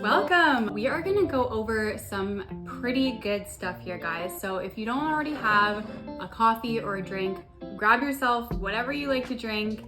Welcome! We are gonna go over some pretty good stuff here, guys. So if you don't already have a coffee or a drink, grab yourself whatever you like to drink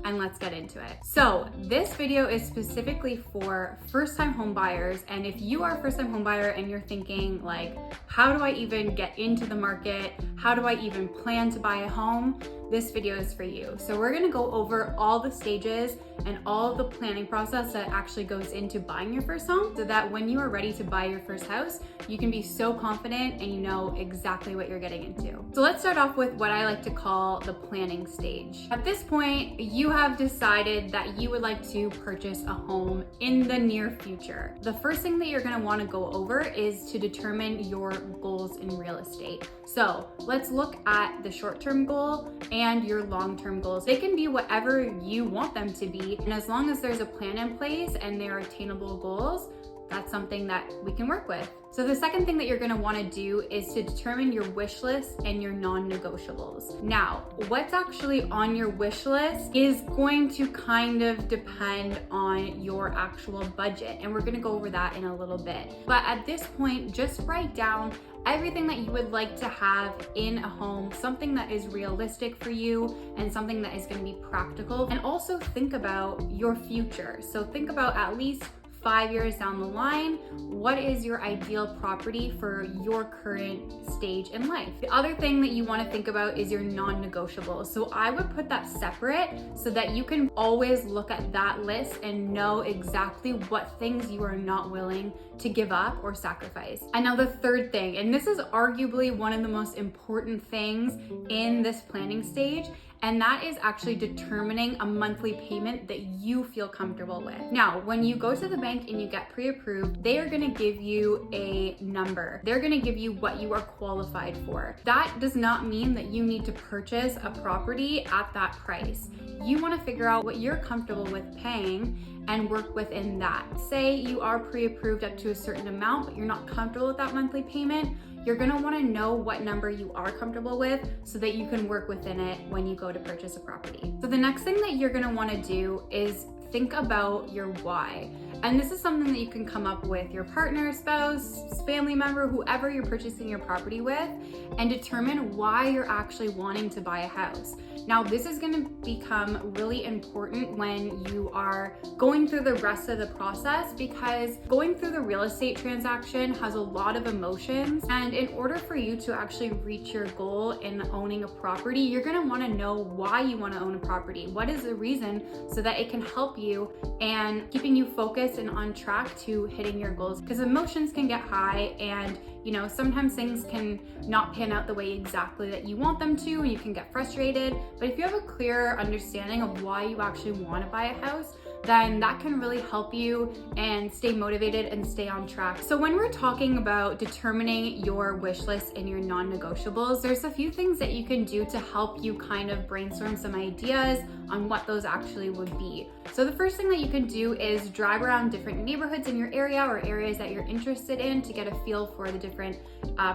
and let's get into it. So this video is specifically for first-time home buyers. And if you are a first-time home buyer and you're thinking like, how do I even get into the market? How do I even plan to buy a home? This video is for you. So we're gonna go over all the stages and all the planning process that actually goes into buying your first home so that when you are ready to buy your first house, you can be so confident and you know exactly what you're getting into. So let's start off with what I like to call the planning stage. At this point, you have decided that you would like to purchase a home in the near future. The first thing that you're gonna wanna go over is to determine your goals in real estate. So let's look at the short-term goal and your long-term goals. They can be whatever you want them to be. And as long as there's a plan in place and they're attainable goals, that's something that we can work with. So the second thing that you're gonna wanna do is to determine your wish list and your non-negotiables. Now, what's actually on your wish list is going to kind of depend on your actual budget. And we're gonna go over that in a little bit. But at this point, just write down everything that you would like to have in a home, something that is realistic for you and something that is gonna be practical. And also think about your future. So think about at least 5 years down the line, what is your ideal property for your current stage in life? The other thing that you want to think about is your non-negotiables. So I would put that separate so that you can always look at that list and know exactly what things you are not willing to give up or sacrifice. And now the third thing, and this is arguably one of the most important things in this planning stage, and that is actually determining a monthly payment that you feel comfortable with. Now, when you go to the bank and you get pre-approved, they are gonna give you a number. They're gonna give you what you are qualified for. That does not mean that you need to purchase a property at that price. You wanna figure out what you're comfortable with paying and work within that. Say you are pre-approved up to a certain amount, but you're not comfortable with that monthly payment, you're gonna wanna know what number you are comfortable with so that you can work within it when you go to purchase a property. So the next thing that you're gonna wanna do is think about your why. And this is something that you can come up with your partner, spouse, family member, whoever you're purchasing your property with, and determine why you're actually wanting to buy a house. Now, this is gonna become really important when you are going through the rest of the process because going through the real estate transaction has a lot of emotions. And in order for you to actually reach your goal in owning a property, you're gonna wanna know why you wanna own a property. What is the reason so that it can help you and keeping you focused and on track to hitting your goals, because emotions can get high and sometimes things can not pan out the way exactly that you want them to and you can get frustrated. But if you have a clearer understanding of why you actually want to buy a house, then that can really help you and stay motivated and stay on track. So when we're talking about determining your wish list and your non-negotiables, there's a few things that you can do to help you kind of brainstorm some ideas on what those actually would be. So the first thing that you can do is drive around different neighborhoods in your area or areas that you're interested in to get a feel for the different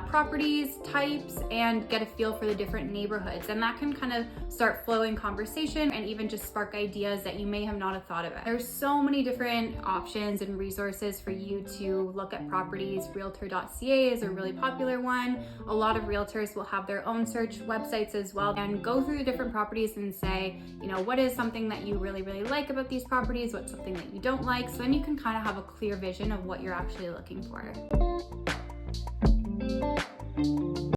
properties, types, and get a feel for the different neighborhoods. And that can kind of start flowing conversation and even just spark ideas that you may have not have thought about. There's so many different options and resources for you to look at properties. Realtor.ca is a really popular one. A lot of realtors will have their own search websites as well and go through the different properties and say, what is something that you really, really like about these properties? What's something that you don't like? So then you can kind of have a clear vision of what you're actually looking for.